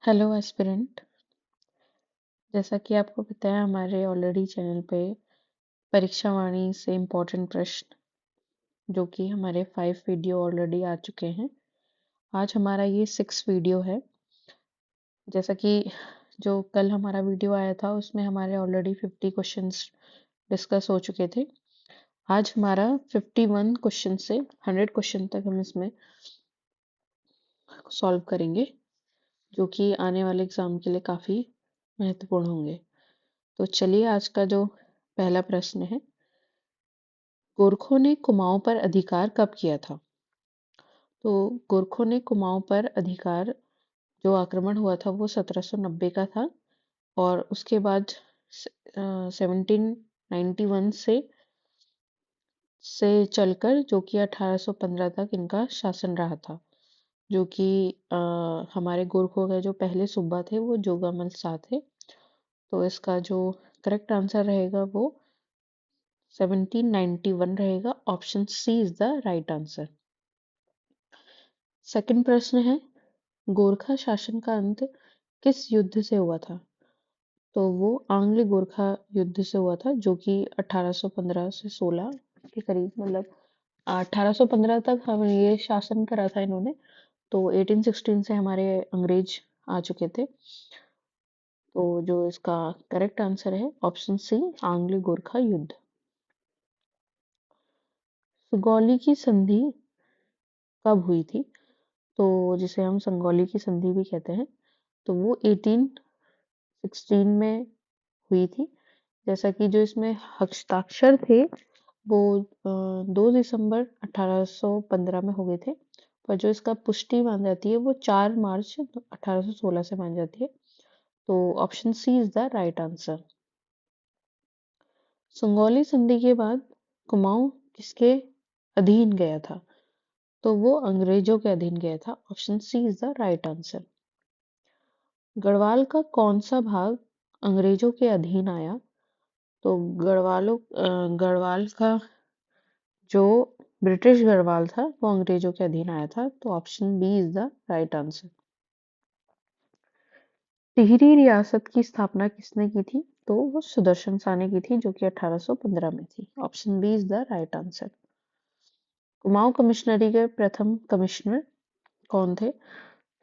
Hello aspirant. जैसा कि आपको पता है हमारे ऑलरेडी चैनल पे परीक्षा वाणी से इम्पोर्टेंट प्रश्न जो कि हमारे 5 वीडियो ऑलरेडी आ चुके हैं। आज हमारा ये 6 वीडियो है। जैसा कि जो कल हमारा वीडियो आया था उसमें हमारे ऑलरेडी 50 क्वेश्चंस डिस्कस हो चुके थे। आज हमारा 51 क्वेश्चन से 100 क्वेश्चन तक हम इसमें सॉल्व करेंगे, जो कि आने वाले एग्जाम के लिए काफ़ी महत्वपूर्ण होंगे। तो चलिए, आज का जो पहला प्रश्न है, गोरखों ने कुमाऊं पर अधिकार कब किया था? तो गोरखों ने कुमाऊं पर अधिकार, जो आक्रमण हुआ था वो 1790 का था। और उसके बाद 1791 से चलकर जो कि 1815 तक इनका शासन रहा था। जो कि हमारे गोरखों के जो पहले सूबा थे वो जोगामल शाह थे। तो इसका जो करेक्ट आंसर रहेगा वो 1791 रहेगा। Option C is the right answer. Second प्रश्न है, गोरखा शासन का अंत किस युद्ध से हुआ था? तो वो आंग्ल गोरखा युद्ध से हुआ था, जो कि 1815 से 16 के करीब, मतलब 1815 तक हम ये शासन करा था इन्होंने। तो 1816 से हमारे अंग्रेज आ चुके थे। तो जो इसका करेक्ट आंसर है ऑप्शन सी, आंग्ल गोरखा युद्ध। सुगौली की संधि कब हुई थी? तो जिसे हम संगौली की संधि भी कहते हैं, तो वो 1816 में हुई थी। जैसा कि जो इसमें हस्ताक्षर थे वो 2 दिसंबर 1815 में हो गए थे, पर जो इसका पुष्टि मान जाती है वो 4 मार्च 1816 से मान जाती है। तो option C is the right answer. Sugauli संधि के बाद कुमाऊं किसके अधीन गया था? तो वो अंग्रेजों के अधीन गया था। Option C is the right answer. Garhwal का कौन सा भाग अंग्रेजों के अधीन आया? तो गढ़वाल का जो ब्रिटिश गढ़वाल था वो अंग्रेजों के अधीन आया था। तो option B is the right answer. Tehri रियासत की स्थापना किसने की थी? तो वो सुदर्शन सा ने की थी, जो कि 1815 में थी। Option B is the right answer. Kumaon commissionery के प्रथम कमिश्नर कौन थे?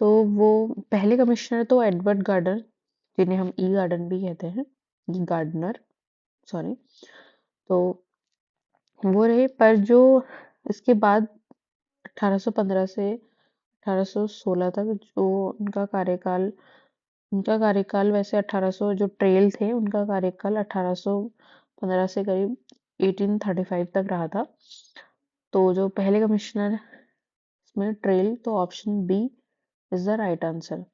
तो वो पहले कमिश्नर तो एडवर्ड गार्डन, जिन्हें हम ई गार्डन भी कहते हैं, ई गार्डनर, सॉरी। तो वो रहे, पर जो इसके बाद 1815 से 1816 तक जो उनका कार्यकाल वैसे 1800, जो ट्रेल थे उनका कार्यकाल 1815 से करीब 1835 तक रहा था। तो जो पहले कमिश्नर इसमें ट्रेल, तो option B is the right answer.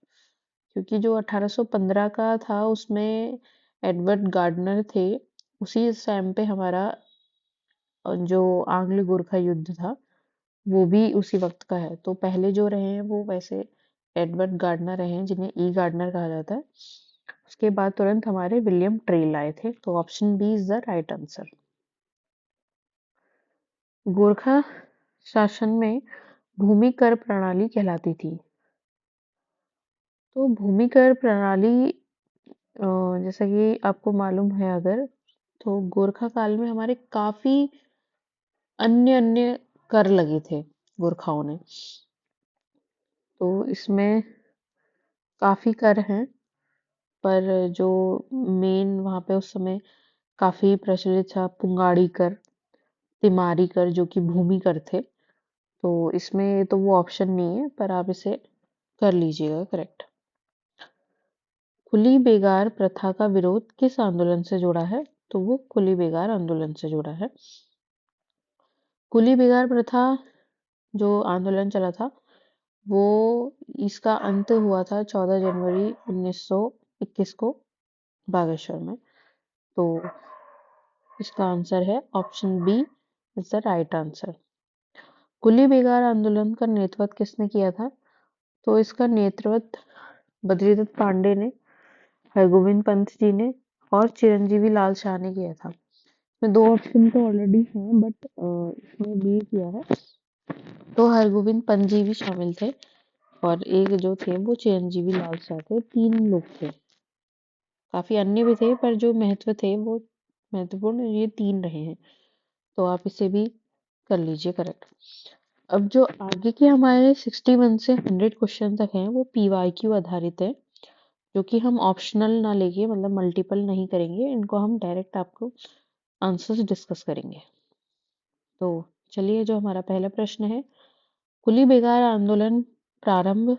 क्योंकि जो 1815 का था उसमें एडवर्ड गार्डनर थे। उसी टाइम पे हमारा जो आंग्ल गोरखा युद्ध था वो भी उसी वक्त का है। तो पहले जो रहे हैं वो वैसे एडवर्ड गार्डनर रहे हैं, जिन्हें ई गार्डनर कहा जाता है। उसके बाद तुरंत हमारे विलियम ट्रेल आए थे। तो option B is the right answer. Gorkha शासन में भूमि कर प्रणाली कहलाती थी। तो भूमि कर प्रणाली, जैसा कि आपको मालूम है अगर, तो गोरखा काल में हमारे काफी अन्य अन्य कर लगे थे गोरखाओं ने। तो इसमें काफी कर हैं, पर जो मेन वहाँ पे उस समय काफी प्रचलित था पुंगाड़ी कर, तिमारी कर, जो कि भूमि कर थे। तो इसमें तो वो ऑप्शन नहीं है, पर आप इसे कर लीजिएगा करेक्ट। कुली बेगार प्रथा का विरोध किस आंदोलन से जुड़ा है? तो वो कुली बेगार आंदोलन से जुड़ा है। कुली बेगार प्रथा जो आंदोलन चला था वो, इसका अंत हुआ था 14 जनवरी 1921 को बागेश्वर में। तो इसका आंसर है option B is the right answer. कुली बेगार आंदोलन का नेतृत्व किसने किया था? तो इसका नेतृत्व बद्रीदत्त पांडे ने, हरगोविंद पंत जी ने और चिरंजीवी लाल शाह ने किया था। इसमें 2 ऑप्शन तो ऑलरेडी हैं, बट इसमें बी किया है। तो हरगोविंद पंत जी भी शामिल थे। और एक जो थे वो चिरंजीवी लाल शाह थे। 3 लोग थे, काफी अन्य भी थे पर जो महत्व थे वो महत्वपूर्ण ये 3 रहे हैं। तो आप इसे भी कर लीजिए करेक्ट। अब जो आगे के हमारे 61 से 100 क्वेश्चन तक हैं वो PYQ आधारित है, जो कि हम ऑप्शनल ना लेके मतलब मल्टीपल नहीं करेंगे, इनको हम डायरेक्ट आपको आंसर्स डिस्कस करेंगे। तो चलिए, जो हमारा पहला प्रश्न है, कुली बेगार आंदोलन प्रारंभ,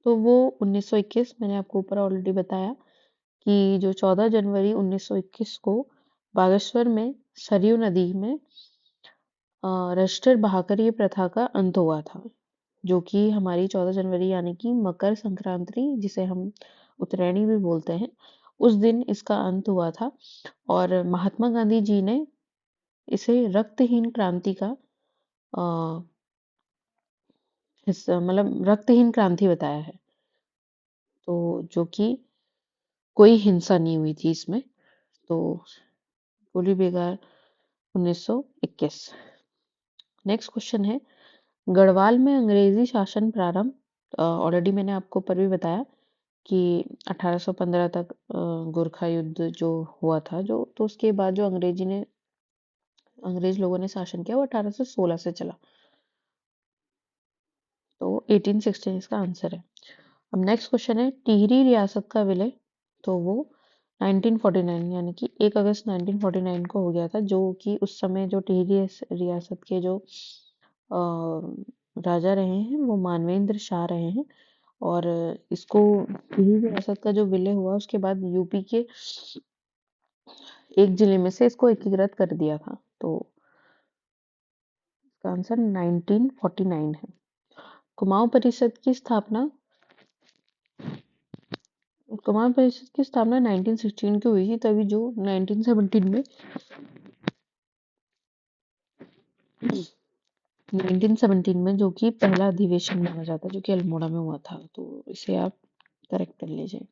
तो वो 1921, मैंने आपको ऊपर ऑलरेडी बताया कि जो 14 जनवरी 1921 को बागेश्वर में सरयू नदी में रजिस्टर बहाकर ये प्रथा का अंत हुआ था, जो कि हमारी 14 जनवरी यानी कि मकर संक्रांति, जिसे हम उत्तरायणी भी बोलते हैं, उस दिन इसका अंत हुआ था। और महात्मा गांधी जी ने इसे रक्तहीन क्रांति का अ, हिस्सा मतलब रक्तहीन क्रांति बताया है। तो जो कि कोई हिंसा नहीं हुई थी इसमें। तो गोली बेगार 1921। नेक्स्ट क्वेश्चन है, गढ़वाल में अंग्रेजी शासन प्रारंभ। ऑलरेडी मैंने आपको ऊपर भी बताया कि 1815 तक गोरखा युद्ध जो हुआ था, जो तो उसके बाद जो अंग्रेज लोगों ने शासन किया वो 1816 से चला। तो 1816 इसका आंसर है। अब नेक्स्ट क्वेश्चन है, टिहरी रियासत का विलय, तो वो 1949 यानी कि 1 अगस्त 1949 को हो गया था, जो कि उस समय जो टिहरी रियासत के जो राजा रहे हैं वो मानवेंद्र शाह रहे हैं। और इसको टिहरी रियासत का जो विलय हुआ उसके बाद यूपी के एक जिले में से इसको एकीकृत कर दिया था। तो इसका आंसर 1949 है। कुमाऊं परिषद की स्थापना, कुमाऊं परिषद की स्थापना 1916 की हुई थी, तभी जो 1917 में 1917 में जो कि पहला अधिवेशन माना जाता है, जो कि अल्मोड़ा में हुआ था। तो इसे आप करेक्ट कर लीजिए।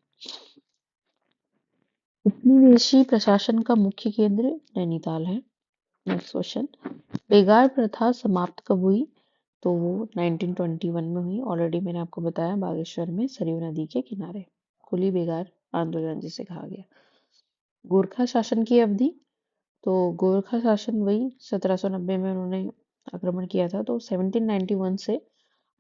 उपनिवेशी प्रशासन का मुख्य केंद्र नैनीताल है। नेक्स्ट क्वेश्चन, बेगार प्रथा समाप्त कब हुई, तो वो 1921 में हुई। ऑलरेडी मैंने आपको बताया, बागेश्वर में सरयू नदी के किनारे कुली बेगार आंदोलन जिसे कहा गया। गोरखा शासन की अवधि, तो गोरखा शासन वही 1790 में उन्होंने आक्रमण किया था, तो 1791 से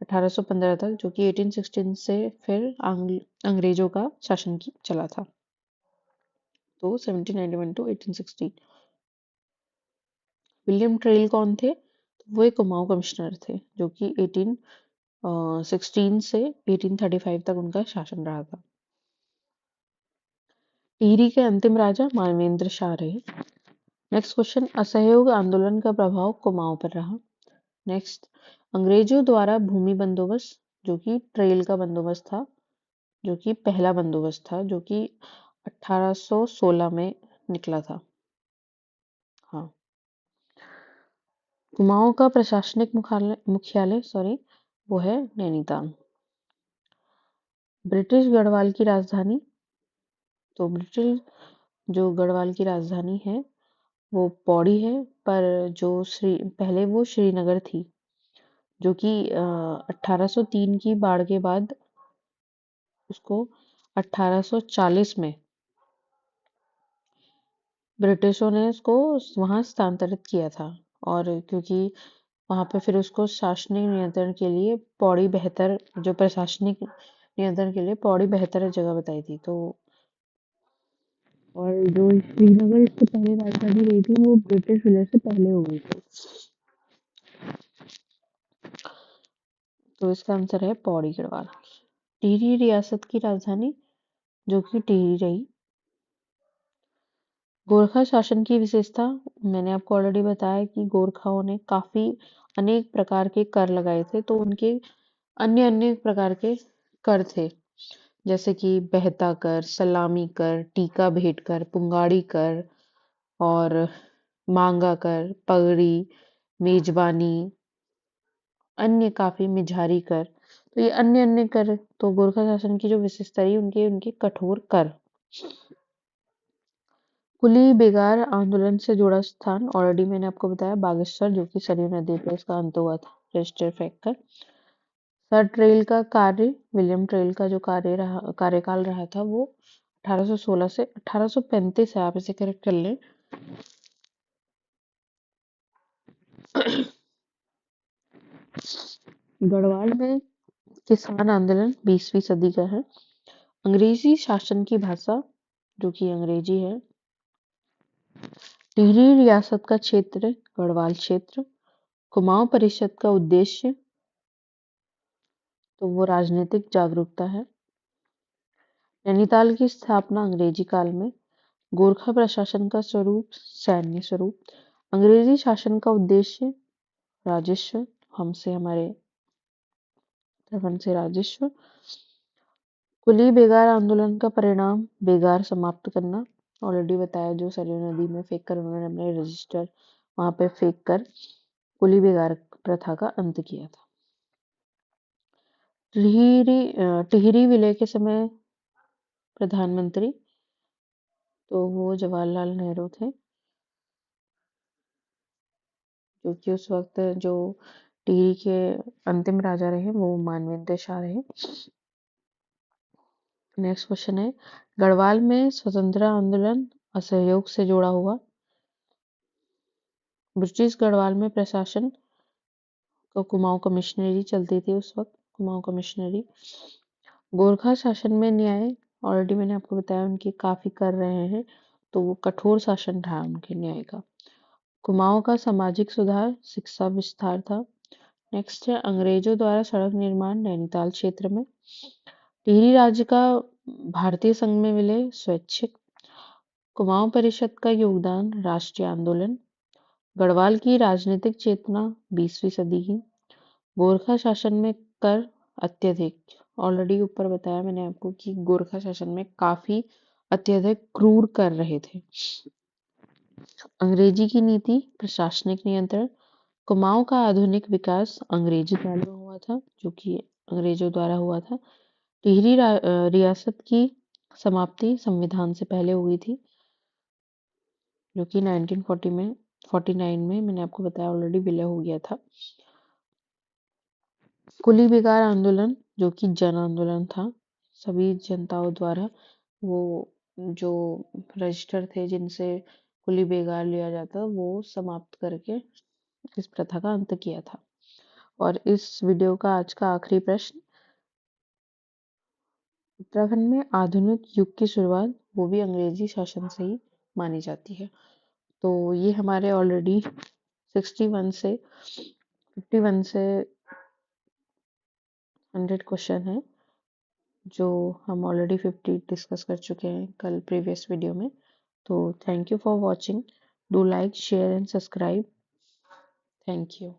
1815 तक, जो कि 1816 से फिर अंग्रेजों का शासन की चला था। तो 1791 टू 1816। विलियम ट्रेल कौन थे, तो वो एक कुमाऊं कमिश्नर थे, जो कि 1816 से 1835 तक उनका शासन रहा था। टिहरी के अंतिम राजा मानवेंद्र शाह रहे। नेक्स्ट क्वेश्चन, असहयोग आंदोलन का प्रभाव कुमाऊं पर रहा। नेक्स्ट, अंग्रेजों द्वारा भूमि बंदोबस्त, जो कि ट्रेल का बंदोबस्त था, जो कि पहला बंदोबस्त था, जो कि 1816 में निकला था। हाँ, कुमाऊं का प्रशासनिक मुख्यालय वो है नैनीताल। ब्रिटिश गढ़वाल की राजधानी, तो ब्रिटिश जो गढ़वाल की राजधानी है वो पौड़ी है, पर जो पहले वो श्रीनगर थी, जो कि 1803 की बाढ़ के बाद उसको 1840 में ब्रिटिशों ने उसको वहां स्थानांतरित किया था। और क्योंकि वहां पे फिर उसको शासनिक नियंत्रण के लिए पौड़ी बेहतर, जो प्रशासनिक नियंत्रण के लिए पौड़ी बेहतर जगह बताई थी। तो और जो श्रीनगर इससे पहले राजधानी रही थी वो ब्रिटिश विलय से पहले हो गई थी। तो इसका आंसर है पौड़ी गढ़वाल। टिहरी रियासत की राजधानी, जो कि टिहरी रही। गोरखा शासन की विशेषता, मैंने आपको ऑलरेडी बताया कि गोरखाओं ने काफी अनेक प्रकार के कर लगाए थे, तो उनके अन्य अन्य प्रकार के कर थे, जैसे कि बेहता कर, सलामी कर, टीका भेंट कर, पुंगाड़ी कर और मांगा कर, पगड़ी, मेजबानी, अन्य काफी मिझारी कर। तो ये अन्य अन्य कर, तो गोरखा शासन की जो विशेषता रही उनके उनके कठोर कर। कुली बेगार आंदोलन से जुड़ा स्थान, ऑलरेडी मैंने आपको बताया, बागेश्वर, जो कि सरयू नदी पर इसका अंत हुआ था, रजिस्टर फेंक कर। सर ट्रेल का कार्य, विलियम ट्रेल का जो कार्यकाल रहा था वो 1816 से 1835 है, आप इसे करेक्ट कर लें। गढ़वाल में किसान आंदोलन 20वीं सदी का है। अंग्रेजी शासन की भाषा जो कि अंग्रेजी है। टिहरी रियासत का क्षेत्र गढ़वाल क्षेत्र। कुमाऊं परिषद का उद्देश्य तो वो राजनीतिक जागरूकता है। नैनीताल की स्थापना अंग्रेजी काल में। गोरखा प्रशासन का स्वरूप सैन्य स्वरूप। अंग्रेजी शासन का उद्देश्य राजस्व, हमसे हमारे धन से राजस्व। कुली बेगार आंदोलन का परिणाम बेगार समाप्त करना, ऑलरेडी बताया, जो सरयू नदी में फेंक कर उन्होंने अपने रजिस्टर वहां पे फेंक कर कुली बेगार प्रथा का अंत किया था। टिहरी विलय के समय प्रधानमंत्री तो वो जवाहरलाल नेहरू थे, जो कि उस वक्त जो टिहरी के अंतिम राजा रहे वो मानवेंद्र शाह रहे। नेक्स्ट क्वेश्चन है, गढ़वाल में स्वतंत्रता आंदोलन असहयोग से जुड़ा हुआ। ब्रिटिश गढ़वाल में प्रशासन को कुमाऊं कमिश्नरी चलती थी उस वक्त, कुमाऊं कमिश्नरी। गोरखा शासन में न्याय, ऑलरेडी मैंने आपको बताया उनके काफी कर रहे हैं, तो वो कठोर शासन रहा उनके न्याय का। कुमाऊं का सामाजिक सुधार, शिक्षा विस्तार था। नेक्स्ट है, अंग्रेजों द्वारा सड़क निर्माण नैनीताल क्षेत्र में। टिहरी राज्य का भारतीय संघ में विलय स्वैच्छिक। कुमाऊं परिषद का योगदान राष्ट्रीय आंदोलन। गढ़वाल की राजनीतिक चेतना 20वीं सदी की। गोरखा शासन में कर अत्यधिक, ऑलरेडी ऊपर बताया मैंने आपको कि गोरखा शासन में काफी अत्यधिक क्रूर कर रहे थे। अंग्रेजी की नीति, प्रशासनिक नियंत्रण। कुमाऊं का आधुनिक विकास अंग्रेजी काल में हुआ था, जो कि अंग्रेजों द्वारा हुआ था। टिहरी रियासत की समाप्ति संविधान से पहले हुई थी, जो कि 1949 में मैंने आपको बताया ऑलरेडी विलय हो गया था। कुली बेगार आंदोलन जो कि जन आंदोलन था, सभी जनताओं द्वारा, वो जो रजिस्टर थे जिनसे कुली बेगार लिया जाता वो समाप्त करके इस प्रथा का अंत किया था। और इस वीडियो का आज का आखिरी प्रश्न, उत्तराखंड में आधुनिक युग की शुरुआत वो भी अंग्रेजी शासन से ही मानी जाती है। तो ये हमारे ऑलरेडी 51 से 100 क्वेश्चन है, जो हम ऑलरेडी 50 डिस्कस कर चुके हैं कल प्रीवियस वीडियो में। तो thank you for watching, do like share and subscribe, thank you.